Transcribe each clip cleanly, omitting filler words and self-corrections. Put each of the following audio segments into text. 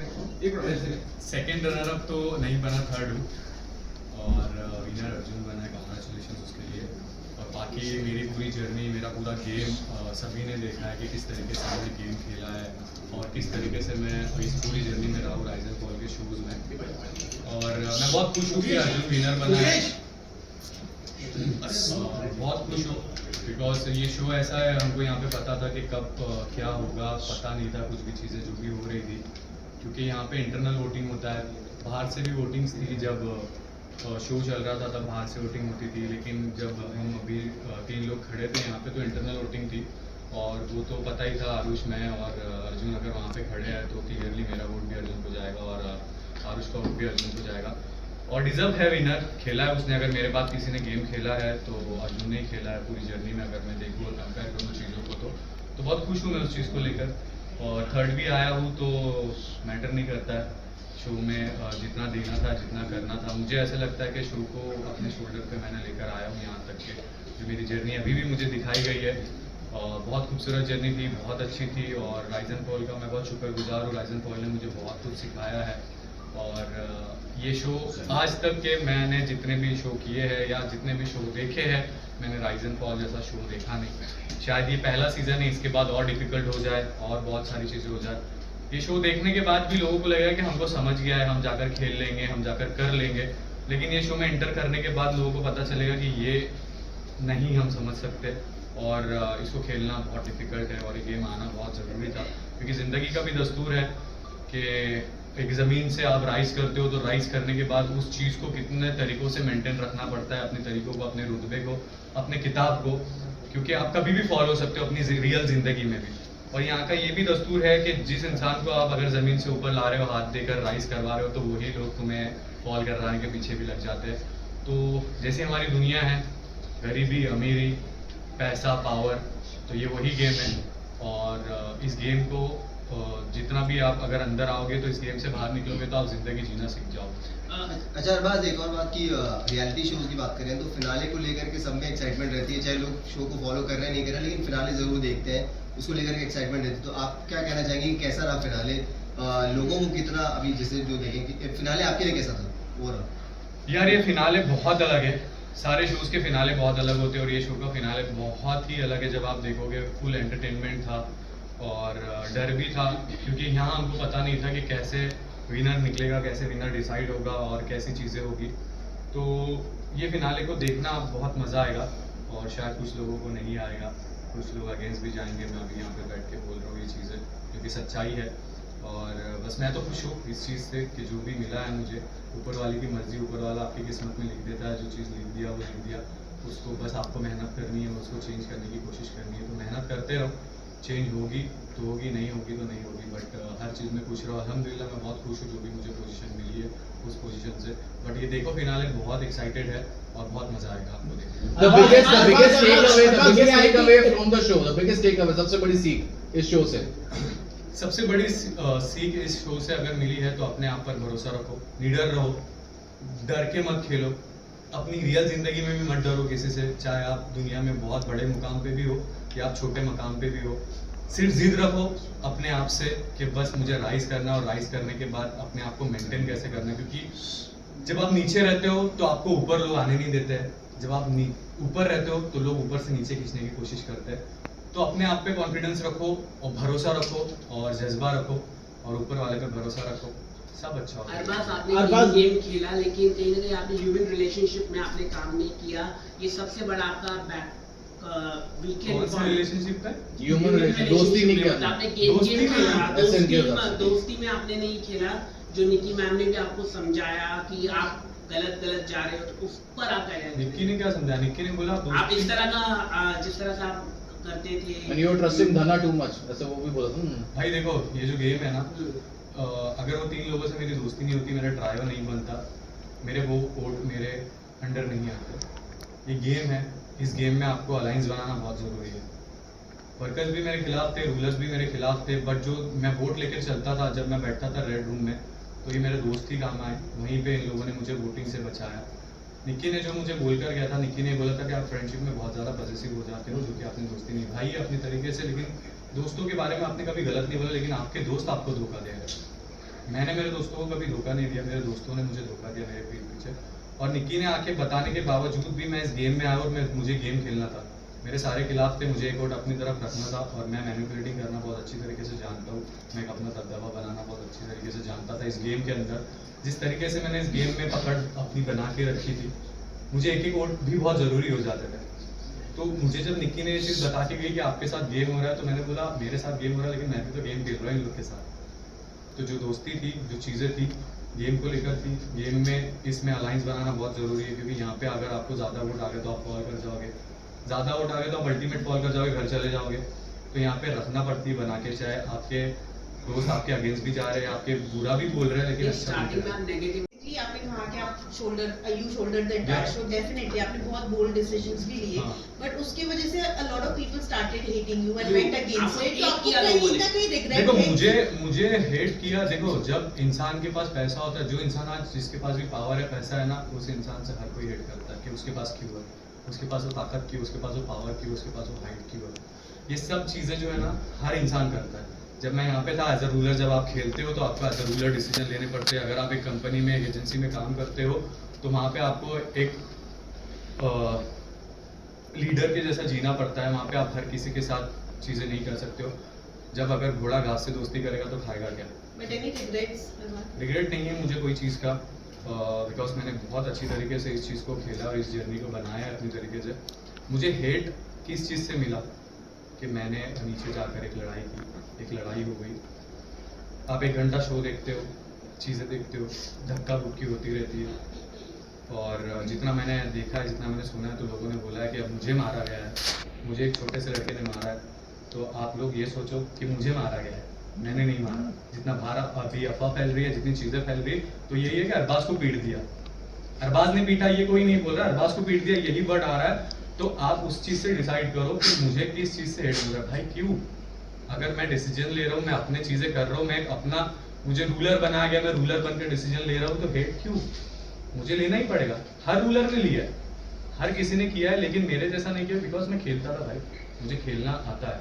Second runner up तो नहीं बना, थर्ड हूँ और विनर अर्जुन बना है, कॉन्ग्रेचुलेशन उसके लिए। और बाकी मेरी पूरी जर्नी, मेरा पूरा गेम सभी ने देखा है कि किस तरीके से मैंने गेम खेला है और किस तरीके से मैं इस पूरी जर्नी में रहा हूँ राइजन पॉल के शोज़ में। और मैं बहुत खुश हूँ कि अर्जुन विनर बना है, बहुत खुश हूँ बिकॉज ये शो ऐसा है, हमको यहाँ पे पता था कि कब क्या होगा, पता नहीं था कुछ भी चीज़ें जो भी हो रही थी, क्योंकि यहाँ पे इंटरनल वोटिंग होता है। बाहर से भी वोटिंग्स थी, जब शो चल रहा था तब बाहर से वोटिंग होती थी, लेकिन जब हम अभी 3 लोग खड़े थे यहाँ पे तो इंटरनल वोटिंग थी। और वो तो पता ही था, आरुष, मैं और अर्जुन अगर वहाँ पे खड़े हैं तो क्लियरली मेरा वोट भी अर्जुन को जाएगा और आरुष का वोट भी अर्जुन को जाएगा। और डिज़र्व है विनर, खेला है उसने। अगर मेरे बाद किसी ने गेम खेला है तो अर्जुन ने ही खेला है पूरी जर्नी में, अगर मैं देखूँ और कंपेयर करूँ चीज़ों को तो बहुत खुश हूँ मैं उस चीज़ को लेकर। और थर्ड भी आया हूँ तो मैटर नहीं करता है, शो में जितना देना था, जितना करना था, मुझे ऐसा लगता है कि शो को अपने शोल्डर पे मैंने लेकर आया हूँ यहाँ तक के जो मेरी जर्नी अभी भी मुझे दिखाई गई है। बहुत खूबसूरत जर्नी थी, बहुत अच्छी थी और राइजन पॉल का मैं बहुत शुक्रगुजार हूँ। राइजन पॉल ने मुझे बहुत कुछ सिखाया है और ये शो आज तक के मैंने जितने भी शो किए हैं या जितने भी शो देखे हैं, मैंने राइजन पॉल जैसा शो देखा नहीं। शायद ये पहला सीज़न है, इसके बाद और डिफ़िकल्ट हो जाए और बहुत सारी चीज़ें हो जाए। ये शो देखने के बाद भी लोगों को लगेगा कि हमको समझ गया है, हम जाकर खेल लेंगे, हम जाकर कर लेंगे, लेकिन ये शो में एंटर करने के बाद लोगों को पता चलेगा कि ये नहीं हम समझ सकते और इसको खेलना बहुत डिफ़िकल्ट है और ये गेम आना बहुत ज़रूरी था, क्योंकि ज़िंदगी का भी दस्तूर है कि एक ज़मीन से आप राइज करते हो तो राइज करने के बाद उस चीज़ को कितने तरीक़ों से मेंटेन रखना पड़ता है, अपने तरीक़ों को, अपने रुतबे को, अपने किताब को, क्योंकि आप कभी भी फॉलो सकते हो अपनी रियल ज़िंदगी में भी। और यहाँ का ये भी दस्तूर है कि जिस इंसान को आप अगर ज़मीन से ऊपर ला रहे हो, हाथ देकर राइज करवा रहे हो, तो वही लोग तुम्हें फॉल करवाने के पीछे भी लग जाते हैं। तो जैसे हमारी दुनिया है, गरीबी, अमीरी, पैसा, पावर, तो ये वही गेम है। और इस गेम को जितना भी आप अगर अंदर आओगे तो इस गेम से बाहर निकलोगे तो आप ज़िंदगी जीना सीख जाओगे। अच्छा अरबाज, एक और बात की रियलिटी शोज की बात करें तो फिनाले को लेकर के सब में एक्साइटमेंट रहती है, चाहे लोग शो को फॉलो कर रहे हैं नहीं कर रहे हैं, लेकिन फिनाले जरूर देखते हैं, उसको लेकर के एक्साइटमेंट रहती है। तो आप क्या कहना चाहेंगे, कैसा रहा फिनाले, लोगों को कितना, अभी जैसे जो देखेंगे फिनाले आपके लिए कैसा था ओवरऑल? यार ये फिनाले बहुत अलग है, सारे शोज़ के फिनाले बहुत अलग होते हैं और ये शो का फिनाले बहुत ही अलग है। जब आप देखोगे फुल एंटरटेनमेंट था और डर भी था, क्योंकि यहाँ हमको पता नहीं था कि कैसे विनर निकलेगा, कैसे विनर डिसाइड होगा और कैसी चीज़ें होगी। तो ये फिनाले को देखना बहुत मज़ा आएगा और शायद कुछ लोगों को नहीं आएगा, कुछ लोग अगेंस्ट भी जाएंगे। मैं अभी यहाँ पे बैठ के बोल रहा हूँ ये चीज़ें, क्योंकि सच्चाई है। और बस मैं तो खुश हूँ इस चीज़ से कि जो भी मिला है मुझे, ऊपर वाले की मर्ज़ी, ऊपर वाला आपकी किस्मत में लिख देता है, जो चीज़ लिख दिया वो लिख दिया, उसको बस आपको मेहनत करनी है, उसको चेंज करने की कोशिश करनी है। तो मेहनत करते रहो, चेंज होगी तो होगी, नहीं होगी तो नहीं होगी, बट हर चीज़ में खुश रहो। अल्हम्दुलिल्लाह मैं बहुत खुश हूँ जो भी मुझे पोजीशन मिली है उस पोजीशन से। बट ये देखो फिनाले बहुत एक्साइटेड है और बहुत मज़ा आएगा आपको देखने। biggest takeaway from the show, the biggest takeaway, सबसे बड़ी सीख इस शो से, सबसे बड़ी सीख इस शो से अगर मिली है तो अपने आप पर भरोसा रखो, निडर रहो, डर के मत खेलो, अपनी रियल ज़िंदगी में भी मत डरो किसी से, चाहे आप दुनिया में बहुत बड़े मुकाम पे भी हो या आप छोटे मकाम पे भी हो। सिर्फ जिद रखो अपने आप से कि बस मुझे राइज करना, और राइज करने के बाद अपने आप को मेंटेन कैसे करना, क्योंकि जब आप नीचे रहते हो तो आपको ऊपर लोग आने नहीं देते हैं, जब आप ऊपर रहते हो तो लोग ऊपर से नीचे खींचने की कोशिश करते हैं। तो अपने आप पे कॉन्फिडेंस रखो और भरोसा रखो और जज्बा रखो और ऊपर वाले पे भरोसा रखो, सब अच्छा होगा। अरबाज गेम खेला, लेकिन कहीं ना कहीं आपने ह्यूमन रिलेशनशिप में आपने काम नहीं किया, ये सबसे बड़ा आपका रिलेशनशिप का ह्यूमन दोस्ती नहीं करना, आपने दोस्ती में आपने नहीं खेला, जो निकी मैम ने भी आपको समझाया कि आप गलत जा रहे हो, तो उस पर आप क्या? निक्की ने क्या समझाया? निक्की ने बोला आप इस तरह का जिस तरह से आप करते थे, and you are trusting Dhana too much, ऐसे वो भी बोला था। भाई देखो ये जो गेम है ना, अगर वो 3 लोगों से मेरी दोस्ती नहीं होती, मेरा ड्राइवर नहीं बनता, मेरे वो कोर्ट मेरे अंडर नहीं आते। ये गेम है, इस गेम में आपको अलायंस बनाना बहुत ज़रूरी है। वर्कर्स भी मेरे खिलाफ थे, रूलर्स भी मेरे खिलाफ थे, बट जो मैं वोट लेकर चलता था, जब मैं बैठता था रेड रूम में, तो ये मेरे दोस्त ही काम आए। वहीं पे इन लोगों ने मुझे वोटिंग से बचाया। निक्की ने जो मुझे बोल कर गया था, निक्की ने बोला था कि आप फ्रेंडशिप में बहुत ज़्यादा पॉजिटिव हो जाते हो, जो कि आपने दोस्ती निभाई है अपनी तरीके से, लेकिन दोस्तों के बारे में आपने कभी गलत नहीं बोला, लेकिन आपके दोस्त आपको धोखा दे रहे हैं। मैंने मेरे दोस्तों को कभी धोखा नहीं दिया, मेरे दोस्तों ने मुझे धोखा दिया मेरे पीठ पीछे। और निक्की ने आके बताने के बावजूद भी मैं इस गेम में आया और मुझे गेम खेलना था। मेरे सारे खिलाफ थे, मुझे एक वोट अपनी तरफ रखना था और मैं मैनिपुलेटिंग करना बहुत अच्छी तरीके से जानता हूँ। मैं अपना दबदबा बनाना बहुत अच्छी तरीके से जानता था। इस गेम के अंदर जिस तरीके से मैंने इस गेम में पकड़ अपनी बना के रखी थी, मुझे एक वोट भी बहुत ज़रूरी हो जाते थे। तो मुझे जब निक्की ने ये चीज़ बता के गई कि आपके साथ गेम हो रहा है, तो मैंने बोला मेरे साथ गेम हो रहा है लेकिन मैं भी तो गेम खेल रहा हूँ इन लोग के साथ। तो जो दोस्ती थी, जो चीज़ें थी गेम को लेकर थी, गेम में इसमें अलाइंस बनाना बहुत ज़रूरी है, क्योंकि यहाँ पे अगर आपको ज़्यादा वोट आ गए तो आप फॉल कर जाओगे, ज़्यादा वोट आ गए तो आप अल्टीमेट फॉल कर जाओगे, घर चले जाओगे। तो यहाँ पे रखना पड़ती है बना के, चाहे आपके दोस्त आपके अगेंस्ट भी जा रहे हैं, आपके बुरा भी बोल रहे हैं, लेकिन अच्छा नहीं स्टार्टिंग कर में रहे। आप नेगेटिव आपने कहा कि आप you shoulder the entire show, definitely आपने बहुत बोल्ड डिसीजंस भी लिए, हाँ। बट उसकी वजह से a lot of people started hating you and You, went against आपको इट। तो hate आपको किया कहीं लोगों ने। ना कहीं रिग्रेट देखो मुझे हेट किया। देखो जब इंसान के पास पैसा होता है, जो इंसान आज जिसके पास भी पावर है, पैसा है ना, उस इंसान से हर कोई हेट करता है कि उसके पास क्यों है, उसके पास वो ताकत क्यों, उसके पास वो पावर क्यों, उसके पास वो हाइट क्यों है। ये सब चीज़ें जो है ना हर इंसान करता है। जब मैं यहाँ पे था एज अ रूलर, जब आप खेलते हो तो आपको एज अ रूलर डिसीजन लेने पड़ते हैं। अगर आप एक कंपनी में, एक एजेंसी में काम करते हो तो वहाँ पे आपको एक लीडर के जैसा जीना पड़ता है। वहाँ पे आप हर किसी के साथ चीज़ें नहीं कर सकते हो। जब अगर घोड़ा घास से दोस्ती करेगा तो खाएगा क्या? But any regrets? रिग्रेट नहीं है मुझे कोई चीज़ का, बिकॉज मैंने बहुत अच्छी तरीके से इस चीज़ को खेला और इस जर्नी को बनाया है अपनी तरीके से। मुझे हेट किस चीज़ से मिला कि मैंने नीचे जाकर एक लड़ाई की, एक लड़ाई हो गई। आप 1 घंटा शो देखते हो, चीज़ें देखते हो, धक्का मुक्की होती रहती है। और जितना मैंने देखा है, जितना मैंने सुना है, तो लोगों ने बोला है कि अब मुझे मारा गया है, मुझे एक छोटे से लड़के ने मारा है। तो आप लोग ये सोचो कि मुझे मारा गया है, मैंने नहीं मारा। जितना भारत अभी अफवाह फैल रही है, जितनी चीज़ें फैल रही है, तो यही है कि अरबाज को पीट दिया। अरबाज ने पीटा ये कोई नहीं बोल रहा, अरबाज को पीट दिया यही वर्ड आ रहा है। तो आप उस चीज़ से डिसाइड करो कि मुझे किस चीज़ से हेट हो रहा है। भाई क्यों? अगर मैं डिसीजन ले रहा हूँ, मैं अपने चीज़ें कर रहा हूँ, मैं अपना, मुझे रूलर बनाया गया, मैं रूलर बनकर डिसीजन ले रहा हूँ, तो हेट क्यों? मुझे लेना ही पड़ेगा। हर रूलर ने लिया है, हर किसी ने किया है, लेकिन मेरे जैसा नहीं किया, बिकॉज मैं खेलता था भाई, मुझे खेलना आता है,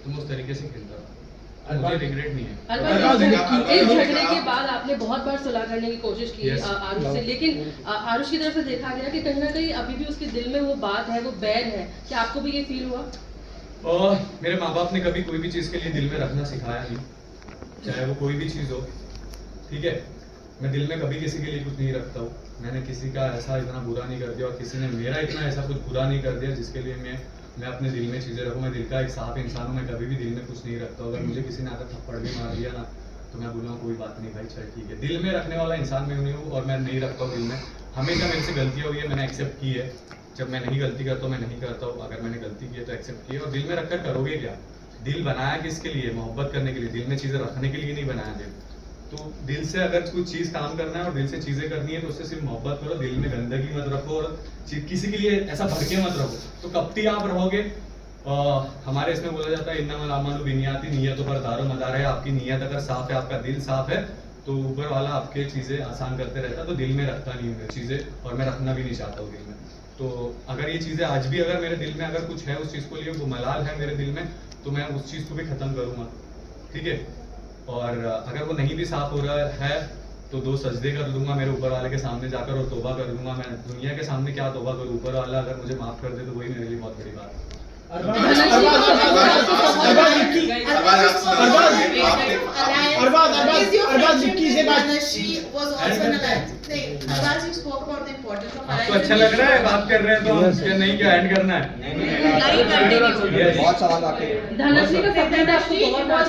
तो मैं उस तरीके से खेलता था। मुझे रिग्रेट नहीं है। इस झगड़े के बाद आपने बहुत बार सुलह करने की कोशिश की Yes. आरुष से, लेकिन आरुष की तरफ से देखा गया कि कहीं ना कहीं अभी भी उसके दिल में वो बात है, वो बैर है। क्या आपको भी ये फील हुआ? और मेरे माँ बाप ने कभी कोई भी चीज़ के लिए दिल में रखना सिखाया नहीं, चाहे वो कोई भी चीज़ हो, ठीक है। मैं दिल में कभी किसी के लिए कुछ नहीं रखता हूँ। मैंने किसी का ऐसा इतना बुरा नहीं कर दिया और किसी ने मेरा इतना ऐसा कुछ बुरा नहीं कर दिया जिसके लिए मैं अपने दिल में चीज़ें रखूँ। मैं दिल का एक साफ इंसान हूँ, मैं कभी भी दिल में कुछ नहीं रखता। अगर मुझे किसी ने आकर थप्पड़ भी मार दिया ना, तो मैं बोलूँगा कोई बात नहीं भाई, चल ठीक है। दिल में रखने वाला इंसान मैं नहीं हूँ और मैं नहीं रखता हूँ दिल में। हमेशा मेरे से गलतियाँ हुई है, मैंने एक्सेप्ट की है। जब मैं नहीं गलती करता हूँ, मैं नहीं करता हूँ। अगर मैंने गलती की है तो एक्सेप्ट की है। और दिल में रखकर करोगे क्या? दिल बनाया किसके लिए? मोहब्बत करने के लिए। दिल में चीज़ें रखने के लिए नहीं बनाया दिल। तो दिल से अगर कुछ चीज़ काम करना है और दिल से चीज़ें करनी है तो उससे सिर्फ मोहब्बत करो। दिल में गंदगी मत रखो और किसी के लिए ऐसा भड़के मत रखो, तो कपटी आप रहोगे। हमारे इसमें बोला जाता है इन्नमल आमालु बिन्नियाती, नियतों पर दारो मदार है। आपकी नीयत अगर साफ है, आपका दिल साफ है, तो ऊपर वाला आपके चीज़ें आसान करते रहता है। तो दिल में रखता नहीं हूँ मैं चीज़ें, और मैं रखना भी नहीं चाहता हूँ दिल में। तो अगर ये चीज़ें आज भी अगर मेरे दिल में अगर कुछ है उस चीज़ को लिए, वो मलाल है मेरे दिल में, तो मैं उस चीज़ को भी ख़त्म करूँगा, ठीक है। और अगर वो नहीं भी साफ हो रहा है तो 2 सजदे कर लूँगा मेरे ऊपर वाले के सामने जाकर और तौबा कर लूँगा। मैं दुनिया के सामने क्या तौबा करूँ? ऊपर वाला अगर मुझे माफ़ कर दे तो वही मेरे लिए बहुत बड़ी बात है। आपको अच्छा लग रहा है बात कर रहे हैं तो क्या नहीं, क्या एंड करना है? बहुत सवाल आते हैं। धनश्री का सपोर्ट आपको बहुत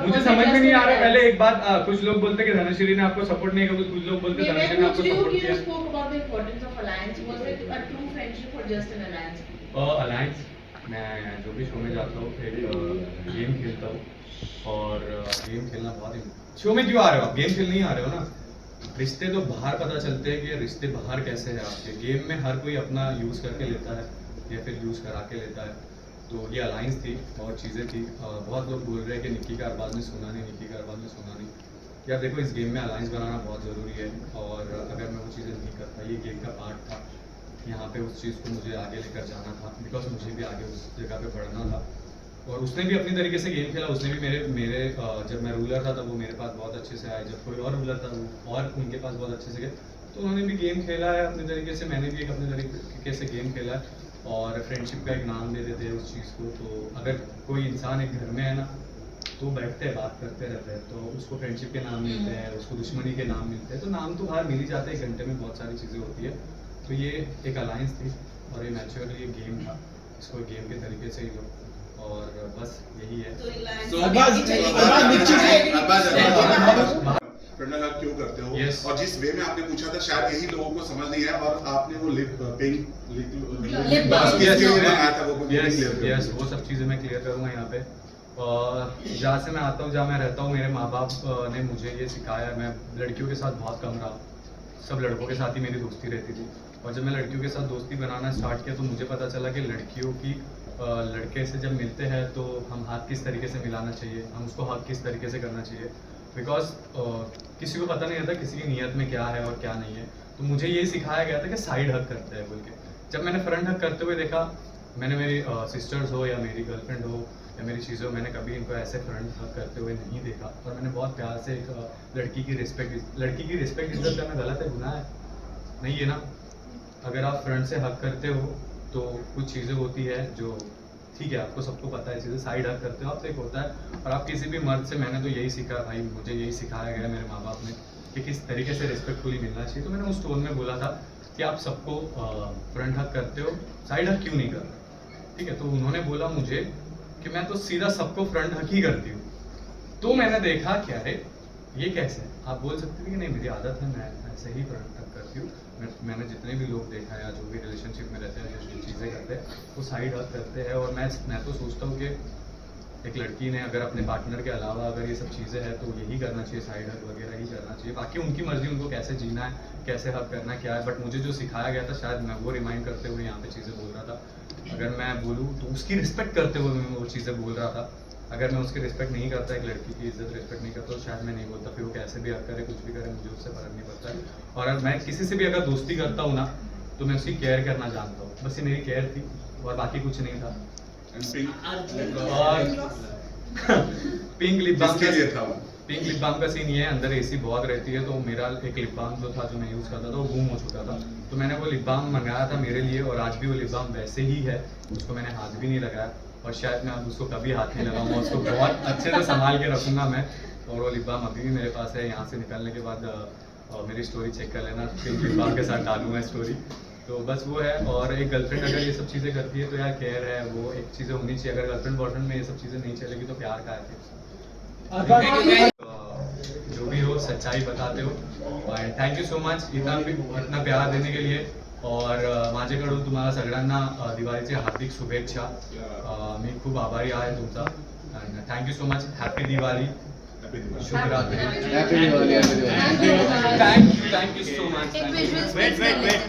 मुझे समझ में नहीं आ रहा। पहले एक बात, कुछ लोग बोलते हैं कि धनश्री ने आपको सपोर्ट नहीं किया, कुछ लोग बोलते हैं धनश्री ने आपको सपोर्ट किया। अलायंस, मैं जो भी शो में जाता हूँ एक गेम खेलता हूँ, और गेम खेलना बहुत ही। शो में क्यों आ रहे हो आप? गेम खेलने ही आ रहे हो ना। रिश्ते तो बाहर पता चलते हैं कि रिश्ते बाहर कैसे हैं आपके। गेम में हर कोई अपना यूज़ करके लेता है या फिर यूज़ करा के लेता है। तो ये अलायंस थी और चीज़ें थी। बहुत लोग बोल रहे हैं कि निक्की का अरबाज ने सुना नहीं, निक्की का अरबाज ने सुना नहीं। यार देखो, इस गेम में अलायंस बनाना बहुत ज़रूरी है, और अगर मैं वो चीज़ें नहीं करता, ये गेम का पार्ट था। यहाँ पे उस चीज़ को मुझे आगे लेकर जाना था, बिकॉज मुझे भी आगे उस जगह पे बढ़ना था। और उसने भी अपनी तरीके से गेम खेला, उसने भी मेरे जब मैं रूलर था तब वो मेरे पास बहुत अच्छे से आए, जब कोई और रूलर था वो और उनके पास बहुत अच्छे से गए, तो उन्होंने भी गेम खेला है अपने तरीके से, मैंने भी एक अपने तरीके से गेम खेला है और फ्रेंडशिप का एक नाम दे देते हैं उस चीज़ को। तो अगर कोई इंसान एक घर में है ना तो बैठते हैं बात करते रहते हैं, तो उसको फ्रेंडशिप के नाम मिलते हैं, उसको दुश्मनी के नाम मिलते हैं, तो नाम तो बाहर मिल ही जाते हैं, एक घंटे में बहुत सारी चीज़ें होती है। तो ये एक अलायंस थी और ये मैच्योरली एक गेम था, इसको गेम के तरीके से ही लो और बस यही है। तो रिलायंस So, आगे चलेगी। फ्रंटल हग क्यों करते हो? Yes. और जिस वे में आपने पूछा था शायद यही लोगों को समझ नहीं है और आपने वो लिप Lip balm. बनाया था वो यस वो सब चीज़ें मैं क्लियर करूँगा यहाँ पे। जहाँ से मैं आता हूँ, जहाँ मैं रहता हूँ, मेरे माँ बाप ने मुझे ये सिखाया, मैं लड़कियों के साथ बहुत कम रहा, सब लड़कों के साथ ही मेरी दोस्ती रहती थी। और जब मैं लड़कियों के साथ दोस्ती बनाना स्टार्ट किया तो मुझे पता चला कि लड़कियों की लड़के से जब मिलते हैं तो हम हाथ किस तरीके से मिलाना चाहिए, हम उसको हक किस तरीके से करना चाहिए, बिकॉज किसी को पता नहीं रहता किसी की नीयत में क्या है और क्या नहीं है। तो मुझे ये सिखाया गया था कि साइड हक करते हैं बोल के। जब मैंने फ्रंट हक करते हुए देखा, मैंने मेरी सिस्टर्स हो या मेरी गर्लफ्रेंड हो या मेरी चीज़ें हो, मैंने कभी इनको ऐसे फ्रंट हक करते हुए नहीं देखा। और मैंने बहुत प्यार से एक लड़की की रिस्पेक्ट इज्जत करना गलत है, गुनाह है नहीं है ना। अगर आप फ्रंट से हक करते हो तो कुछ चीज़ें होती है जो ठीक है, आपको सबको पता है चीज़ें, साइड हक करते हो आप तो एक होता है। और आप किसी भी मर्द से, मैंने तो यही सीखा भाई, मुझे यही सिखाया गया मेरे माँ बाप ने कि किस तरीके से रिस्पेक्टफुली मिलना चाहिए। तो मैंने उस टोन में बोला था कि आप सबको फ्रंट हक करते हो, साइड हक क्यों नहीं कर रहे, ठीक है। तो उन्होंने बोला मुझे कि मैं तो सीधा सबको फ्रंट हक ही करती हूँ। तो मैंने देखा कि अरे ये कैसे, आप बोल सकते थे कि नहीं मेरी आदत है, मैं ऐसे ही फ्रंट हक करती हूँ। मैंने जितने भी लोग देखा है या जो भी रिलेशनशिप में रहते हैं जो चीज़ें करते हैं वो साइड हक करते हैं। और मैं तो सोचता हूँ कि एक लड़की ने अगर अपने पार्टनर के अलावा अगर ये सब चीज़ें हैं तो यही करना चाहिए, साइड हक वगैरह ही करना चाहिए। बाकी उनकी मर्जी, उनको कैसे जीना है, कैसे हक करना क्या है, बट मुझे जो सिखाया गया था शायद मैं वो रिमाइंड करते हुए यहाँ पे चीज़ें बोल रहा था। अगर मैं बोलूँ तो उसकी रिस्पेक्ट करते हुए मैं वो चीज़ें बोल रहा था। अगर मैं उसकी रिस्पेक्ट नहीं करता, एक लड़की की इज्जत रिस्पेक्ट नहीं करता तो शायद मैं नहीं बोलता। फिर वो कैसे भी हक करे, कुछ भी करे, मुझे उससे फर्क नहीं पड़ता है। और अगर मैं किसी से भी अगर दोस्ती करता हूँ ना तो मैं उसकी केयर करना जानता हूँ, बस ये मेरी केयर थी और बाकी कुछ नहीं था। और पिंक लिप बाम किसके लिए था वो? पिंक लिप बाम का सीन ये है, अंदर एसी बहुत रहती है तो मेरा एक लिप बाम जो था जो मैं यूज़ करता था वो गुम हो चुका था। तो मैंने वो लिप बाम मंगाया था मेरे लिए और आज भी वो लिप बाम वैसे ही है, उसको मैंने हाथ भी नहीं लगाया और शायद मैं अब उसको कभी हाथ नहीं लगाऊंगा, उसको बहुत अच्छे से संभाल के रखूंगा मैं। और वो लिप बाम अभी भी मेरे पास है, यहाँ से निकलने के बाद मेरी स्टोरी चेक कर लेना, पिंक लिप बाम के साथ डालूंगा स्टोरी। तो बस वो है। और एक गर्लफ्रेंड अगर ये सब चीज़ें करती है तो यार केयर है, वो एक चीज़ें होनी चाहिए। अगर गर्लफ्रेंड बॉयफ्रेंड में ये सब चीज़ें नहीं चलेगी तो प्यार का है। जो भी हो सच्चाई बताते हो। थँक यू सो मच इतना प्यार देने के लिए। और माझ्याकडून तुम्हाला सगळ्यांना दिवाळीच्या हार्दिक शुभेच्छा। मी खूप आभारी आहे तुमचा। Thank you so much, happy Diwali, शुभ रात्री। Happy Diwali, happy Diwali. Thank you so much. एक visuals please कर लेते हैं।